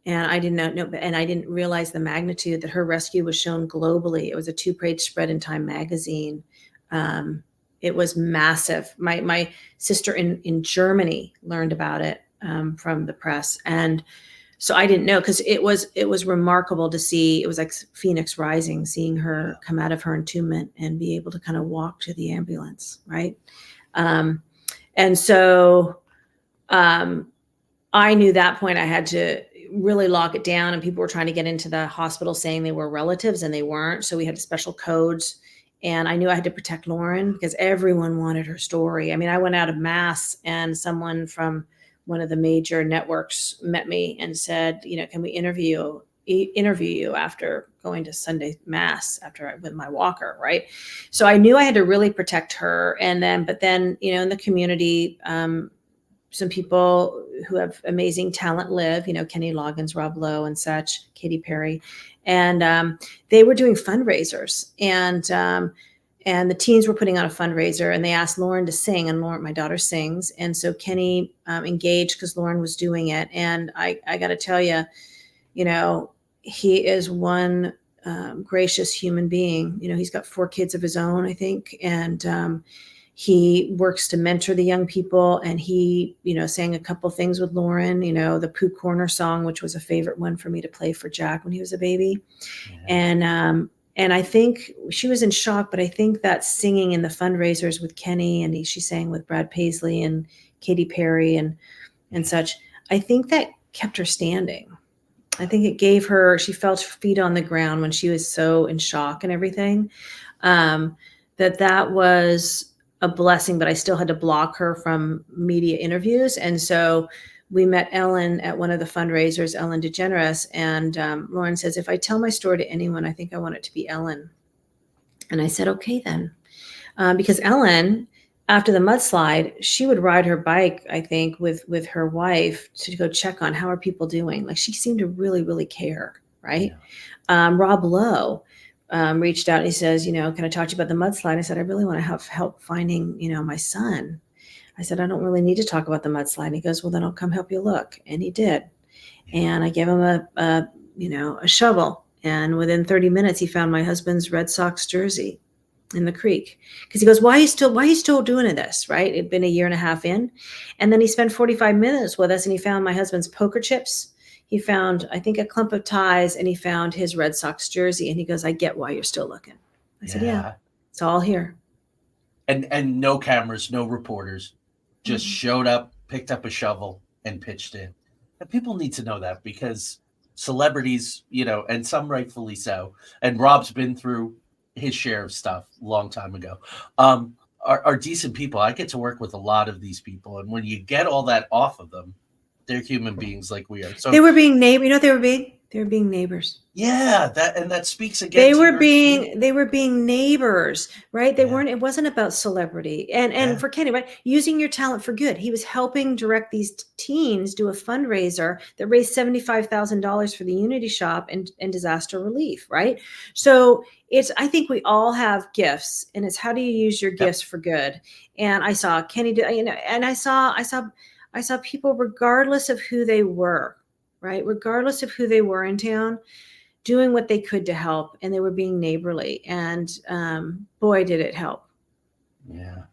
And I did not know, and I didn't realize the magnitude that her rescue was shown globally. It was a 2-page spread in Time magazine. It was massive. My sister in Germany learned about it from the press. And so I didn't know, because it was remarkable to see. It was like Phoenix rising, seeing her come out of her entombment and be able to kind of walk to the ambulance. Right. And so I knew that point I had to really lock it down, and people were trying to get into the hospital saying they were relatives and they weren't. So we had special codes, and I knew I had to protect Lauren because everyone wanted her story. I mean, I went out of mass and someone from one of the major networks met me and said, can we interview you after going to Sunday mass with my walker. Right. So I knew I had to really protect her. But then, in the community, some people who have amazing talent live, Kenny Loggins, Rob Lowe and such, Katy Perry. And they were doing fundraisers. And and the teens were putting on a fundraiser, and they asked Lauren to sing, and Lauren, my daughter, sings, and so Kenny engaged because Lauren was doing it. And I got to tell you, he is one gracious human being. He's got 4 kids of his own, I think, and he works to mentor the young people. And he, sang a couple things with Lauren, the Pooh Corner song, which was a favorite one for me to play for Jack when he was a baby. Yeah. And I think she was in shock, but I think that singing in the fundraisers with Kenny, and she sang with Brad Paisley and Katy Perry and such, I think that kept her standing. I think it gave her, she felt her feet on the ground when she was so in shock and everything, that was a blessing, but I still had to block her from media interviews. And so we met Ellen at one of the fundraisers, Ellen DeGeneres, and Lauren says, if I tell my story to anyone, I think I want it to be Ellen. And I said, okay, then. Because Ellen, after the mudslide, she would ride her bike, I think, with her wife to go check on how are people doing. Like, she seemed to really, really care, right? Yeah. Rob Lowe reached out and he says, can I talk to you about the mudslide? I said, I really want to have help finding, my son. I said, I don't really need to talk about the mudslide. And he goes, well, then I'll come help you look. And he did. And I gave him a shovel. And within 30 minutes, he found my husband's Red Sox jersey in the creek. Because he goes, why are you still doing this? Right? It'd been a year and a half in. And then he spent 45 minutes with us, and he found my husband's poker chips. He found, I think, a clump of ties, and he found his Red Sox jersey. And he goes, I get why you're still looking. I said, yeah, it's all here. And no cameras, no reporters. Just showed up, picked up a shovel, and pitched in. And people need to know that, because celebrities, and some rightfully so, and Rob's been through his share of stuff a long time ago, are decent people. I get to work with a lot of these people, and when you get all that off of them, they're human beings like we are. So they were being neighbors. They were being neighbors. Yeah, that speaks again. They were being neighbors, right? They weren't. It wasn't about celebrity. And for Kenny, right, using your talent for good. He was helping direct these teens do a fundraiser that raised $75,000 for the Unity Shop and disaster relief, right? So I think we all have gifts, and it's how do you use your gifts for good? And I saw Kenny do, and I saw people, regardless of who they were, right? Regardless of who they were in town, doing what they could to help, and they were being neighborly, and boy, did it help. Yeah,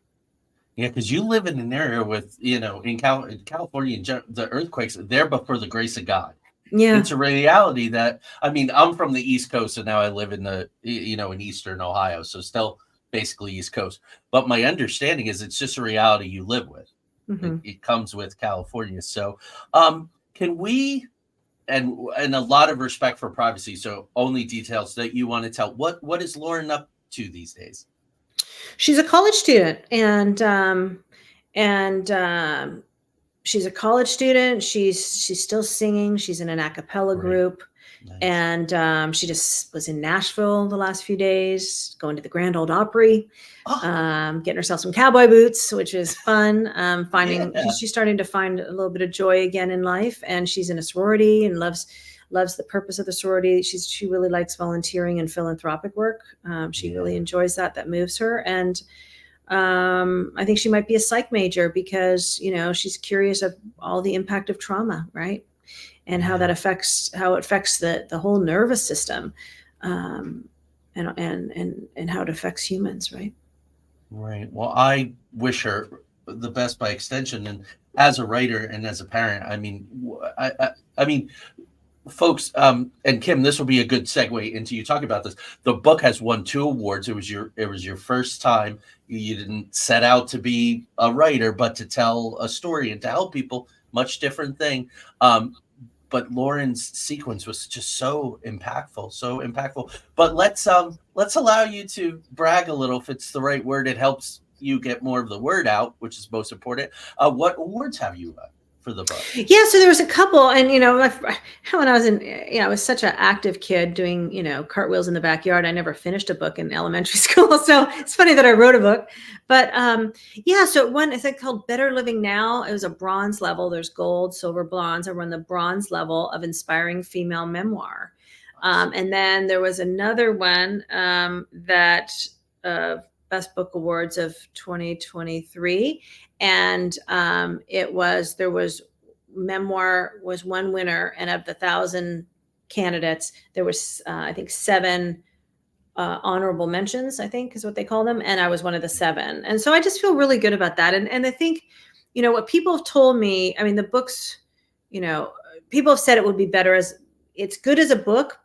because you live in an area with, in California, the earthquakes, they're but for the grace of God. Yeah, it's a reality that, I'm from the East Coast, and now I live in in Eastern Ohio, so still basically East Coast. But my understanding is it's just a reality you live with. Mm-hmm. It comes with California. So, can we? And a lot of respect for privacy. So only details that you want to tell. What is Lauren up to these days? She's a college student, and she's a college student. She's still singing. She's in an a cappella group. Nice. And she just was in Nashville the last few days, going to the Grand Ole Opry, getting herself some cowboy boots, which is fun. She's starting to find a little bit of joy again in life, and she's in a sorority and loves the purpose of the sorority. She really likes volunteering and philanthropic work. She really enjoys that. That moves her, and I think she might be a psych major because she's curious of all the impact of trauma, right? And how it affects the whole nervous system, and how it affects humans, right? Right. Well, I wish her the best by extension, and as a writer and as a parent, I mean, folks, and Kim, this will be a good segue into you talking about this. The book has won 2 awards. It was your first time. You didn't set out to be a writer, but to tell a story and to help people. Much different thing. But Lauren's sequence was just so impactful. But let's allow you to brag a little, if it's the right word. It helps you get more of the word out, which is most important. What awards have you for the book? Yeah, so there was a couple, and when I was I was such an active kid doing cartwheels in the backyard. I never finished a book in elementary school, so it's funny that I wrote a book. But so one is called Better Living Now. It was a bronze level. There's gold, silver, bronze. I won the bronze level of inspiring female memoir, and then there was another one that Best Book Awards of 2023. And there was memoir was one winner, and of the 1,000 candidates, there was I think 7 honorable mentions, I think is what they call them, and I was one of the 7. And so I just feel really good about that. And I think, what people have told me, I mean, the books, people have said it would be better as it's good as a book,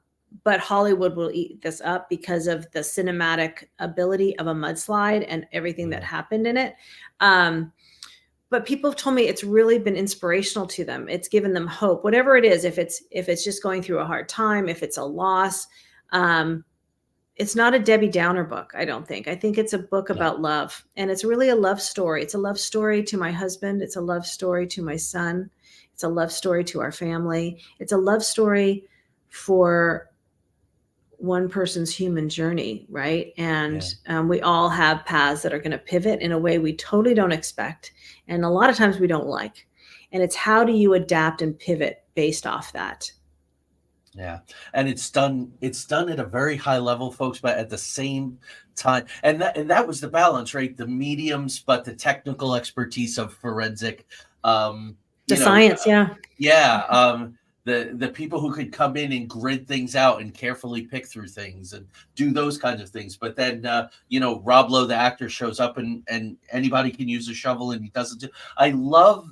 but Hollywood will eat this up because of the cinematic ability of a mudslide and everything that happened in it. But people have told me it's really been inspirational to them. It's given them hope, whatever it is. If it's just going through a hard time, if it's a loss, it's not a Debbie Downer book, I don't think. I think it's a book about love, and it's really a love story. It's a love story to my husband. It's a love story to my son. It's a love story to our family. It's a love story for one person's human journey, right? And we all have paths that are going to pivot in a way we totally don't expect, and a lot of times we don't like. And it's how do you adapt and pivot based off that? Yeah. And it's done at a very high level, folks, but at the same time, and that was the balance, right? The mediums, but the technical expertise of forensic, science. The people who could come in and grid things out and carefully pick through things and do those kinds of things. But then, Rob Lowe, the actor, shows up and anybody can use a shovel and he doesn't do. I love,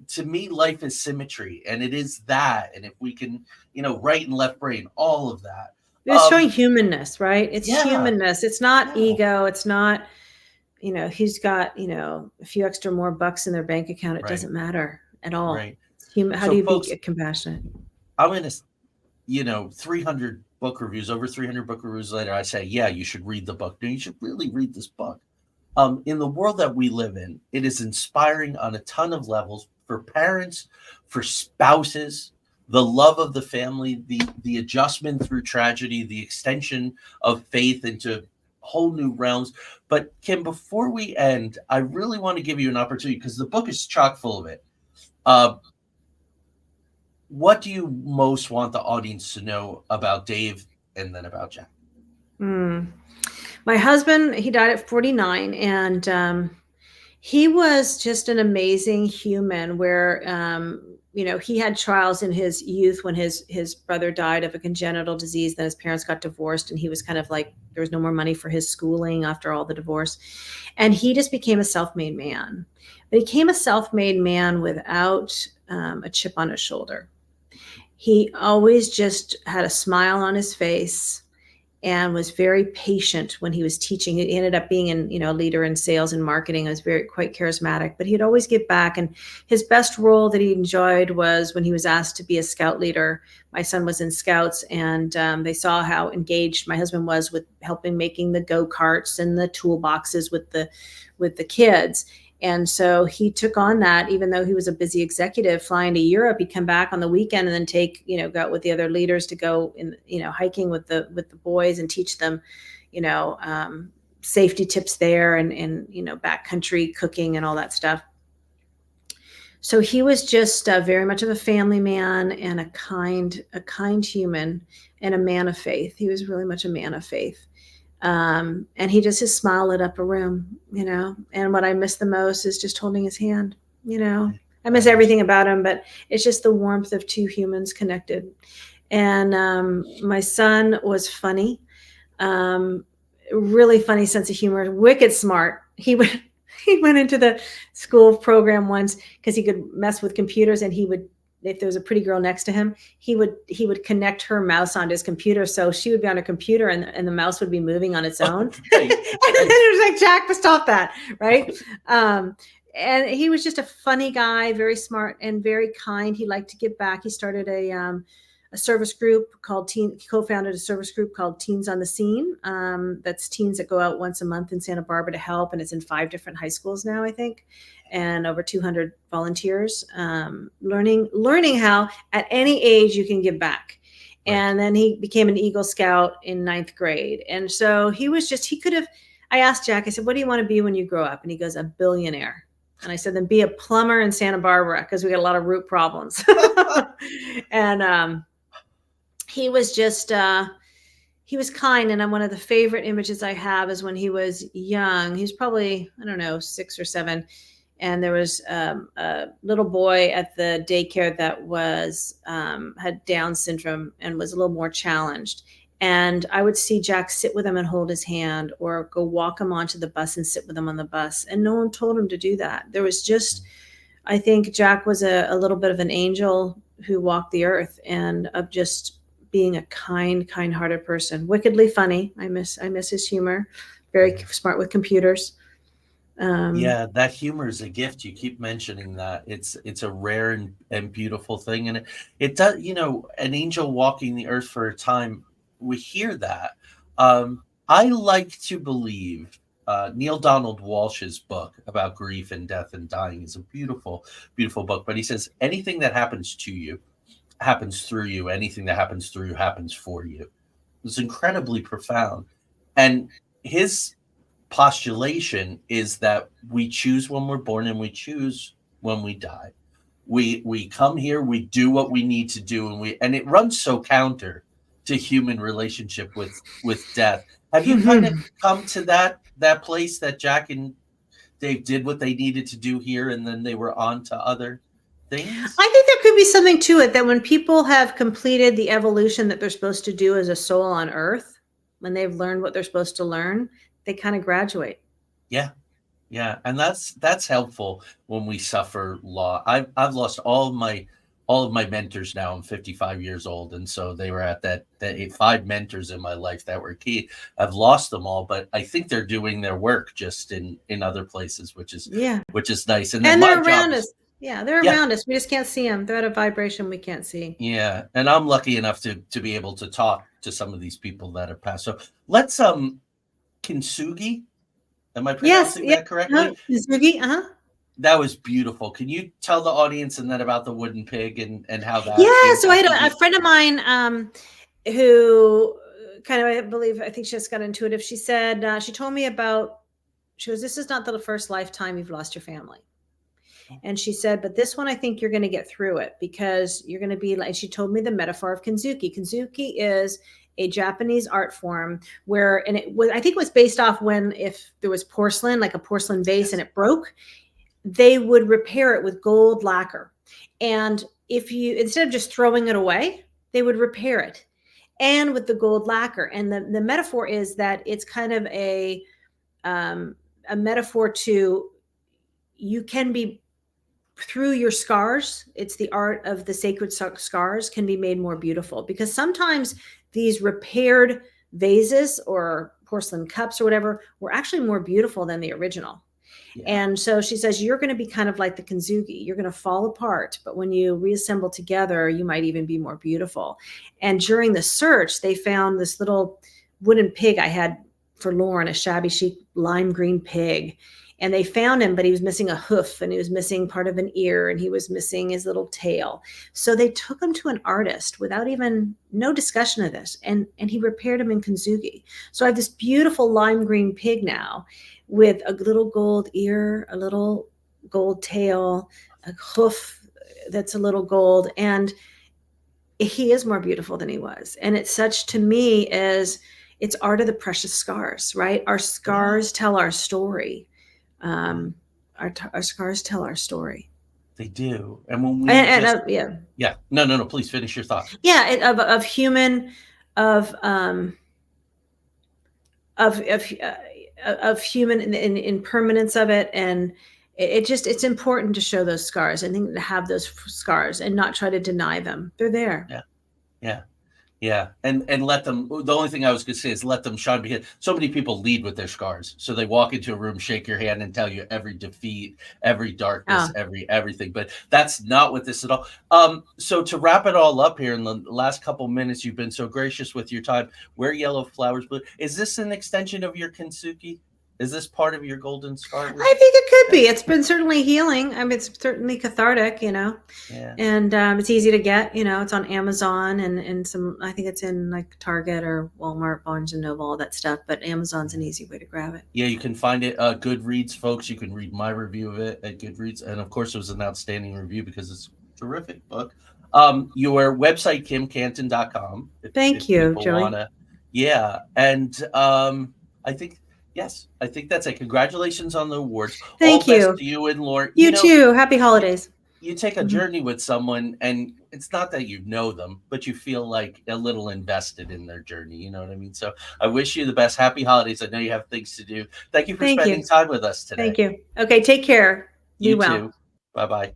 to me, life is symmetry, and it is that. And if we can, right and left brain, all of that. It's showing humanness, right? It's humanness. It's not ego. It's not, he's got, a few extra more bucks in their bank account. It doesn't matter at all. Right. How do you be compassionate? I'm going to, 300 book reviews, over 300 book reviews later, I say, yeah, you should read the book. No, you should really read this book. In the world that we live in, it is inspiring on a ton of levels for parents, for spouses, the love of the family, the adjustment through tragedy, the extension of faith into whole new realms. But Kim, before we end, I really want to give you an opportunity, because the book is chock full of it. What do you most want the audience to know about Dave and then about Jack? My husband, he died at 49, and he was just an amazing human where, he had trials in his youth when his brother died of a congenital disease. Then his parents got divorced, and he was kind of like, there was no more money for his schooling after all the divorce. And he just became a self-made man. But he became a self-made man without a chip on his shoulder. He always just had a smile on his face and was very patient when he was teaching. He ended up being a leader in sales and marketing. He was quite charismatic, but he'd always give back. And his best role that he enjoyed was when he was asked to be a scout leader. My son was in scouts, and they saw how engaged my husband was with helping making the go-karts and the toolboxes with the kids. And so he took on that, even though he was a busy executive flying to Europe. He'd come back on the weekend and then go out with the other leaders to go in, hiking with the boys and teach them, safety tips there and backcountry cooking and all that stuff. So he was just very much of a family man and a kind human and a man of faith. He was really much a man of faith. And his smile lit up a room, and what I miss the most is just holding his hand. I miss everything about him, but it's just the warmth of two humans connected. And my son was funny, really funny sense of humor, wicked smart. He went into the school program once because he could mess with computers, and if there was a pretty girl next to him, he would connect her mouse onto his computer. So she would be on her computer and the mouse would be moving on its own. And then it was like, Jack, stop that. Right. And he was just a funny guy, very smart and very kind. He liked to give back. He started a service group called co-founded a service group called Teens on the Scene. That's teens that go out once a month in Santa Barbara to help. And it's in 5 different high schools now, I think. And over 200 volunteers, learning how at any age you can give back. Right. And then he became an Eagle Scout in 9th grade. And so I asked Jack, I said, what do you want to be when you grow up? And he goes, a billionaire. And I said, then be a plumber in Santa Barbara, because we got a lot of root problems. And he was just, he was kind. And one of the favorite images I have is when he was young. He's probably, I don't know, 6 or 7. And there was a little boy at the daycare that was had Down syndrome and was a little more challenged. And I would see Jack sit with him and hold his hand, or go walk him onto the bus and sit with him on the bus. And no one told him to do that. There was just, I think Jack was a little bit of an angel who walked the earth, and of just being a kind-hearted person. Wickedly funny. I miss his humor. Very smart with computers. Yeah, that humor is a gift. You keep mentioning that. It's a rare and beautiful thing. And it does, an angel walking the earth for a time, we hear that. I like to believe Neil Donald Walsh's book about grief and death and dying is a beautiful, beautiful book. But he says anything that happens to you happens through you. Anything that happens through you happens for you. It's incredibly profound. And his postulation is that we choose when we're born and we choose when we die. We come here, we do what we need to do, and it runs so counter to human relationship with death. Have you kind of come to that place that Jack and Dave did what they needed to do here, and then they were on to other things? I think there could be something to it, that when people have completed the evolution that they're supposed to do as a soul on Earth, when they've learned what they're supposed to learn, they kind of graduate. Yeah. And that's helpful when we suffer loss. I've lost all of my mentors now. I'm 55 years old. And so they were at that 5 mentors in my life that were key. I've lost them all, but I think they're doing their work just in other places, which is nice. And they're around us. Yeah, they're around us. We just can't see them. They're at a vibration we can't see. Yeah. And I'm lucky enough to be able to talk to some of these people that have passed. So let's Kintsugi. Am I pronouncing that correctly? Kintsugi, That was beautiful. Can you tell the audience and then about the wooden pig and how that? Yeah, so I had a friend of mine who kind of, I think she just got intuitive. She said, she told me about, she goes, this is not the first lifetime you've lost your family. And she said, but this one, I think you're going to get through it, because you're going to be like, she told me the metaphor of Kintsugi. Kintsugi is a Japanese art form where, and I think it was based off when, if there was porcelain, like a porcelain vase, and it broke, they would repair it with gold lacquer. And if you, instead of just throwing it away, they would repair it, and with the gold lacquer. And the metaphor is that it's kind of a metaphor to, you can be, through your scars, it's the art of the sacred scars can be made more beautiful, because sometimes these repaired vases or porcelain cups or whatever were actually more beautiful than the original. Yeah. And so she says, you're going to be kind of like the Kintsugi. You're going to fall apart, but when you reassemble together, you might even be more beautiful. And during the search, they found this little wooden pig I had for Lauren, a shabby chic lime green pig. And they found him, but he was missing a hoof, and he was missing part of an ear, and he was missing his little tail. So they took him to an artist without even, no discussion of this. And he repaired him in Kintsugi. So I have this beautiful lime green pig now with a little gold ear, a little gold tail, a hoof that's a little gold. And he is more beautiful than he was. And it's such, to me, as it's art of the precious scars, right? Our scars tell our story. Our scars tell our story. They do. And when we no, please finish your thought. Of human impermanence of it. And it's important to show those scars. I think to have those scars and not try to deny them. They're there. Yeah. And let them, the only thing I was going to say is let them shine, because so many people lead with their scars. So they walk into a room, shake your hand, and tell you every defeat, every darkness, everything. But that's not what this at all. So to wrap it all up here in the last couple minutes, you've been so gracious with your time. Where yellow flowers bloom. Is this an extension of your Kintsugi? Is this part of your golden scar? I think it could be. It's been certainly healing. I mean, it's certainly cathartic, and it's easy to get, it's on Amazon and some, I think it's in like Target or Walmart, Barnes and Noble, all that stuff, but Amazon's an easy way to grab it. Yeah, you can find it. Goodreads, folks. You can read my review of it at Goodreads. And of course, it was an outstanding review because it's a terrific book. Your website, kimcantin.com. Thank you, Joey. Yeah, and I think yes, I think that's it. Congratulations on the awards. All Thank the best you. to you and Lauren. You too. Happy holidays. You take a Mhm. journey with someone, and it's not that you know them, but you feel like a little invested in their journey. You know what I mean? So I wish you the best. Happy holidays. I know you have things to do. Thank you for Thank spending you. time with us today. Thank you. Okay, take care. Be You well. too. Bye bye.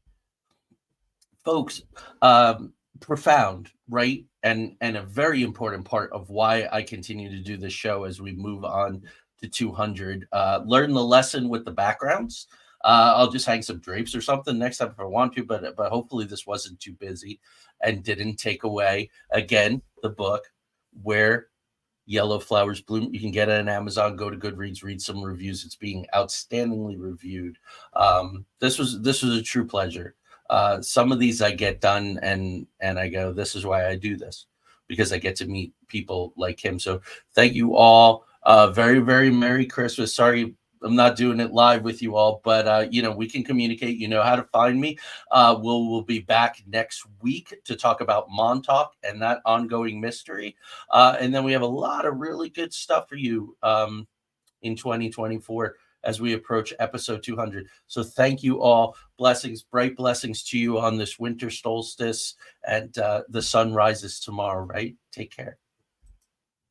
Folks, um, profound, right? And a very important part of why I continue to do this show as we move on to 200. Learn the lesson with the backgrounds. I'll just hang some drapes or something next time if I want to, but hopefully this wasn't too busy and didn't take away again the book Where Yellow Flowers Bloom. You can get it on Amazon. Go to Goodreads, read some reviews. It's being outstandingly reviewed. This was a true pleasure. Some of these I get done, and I go, this is why I do this, because I get to meet people like him. So thank you all. Very, very Merry Christmas. Sorry I'm not doing it live with you all, but we can communicate. You know how to find me. We'll be back next week to talk about Montauk and that ongoing mystery. And then we have a lot of really good stuff for you in 2024 as we approach episode 200. So thank you all. Blessings, bright blessings to you on this winter solstice. And the sun rises tomorrow, right? Take care.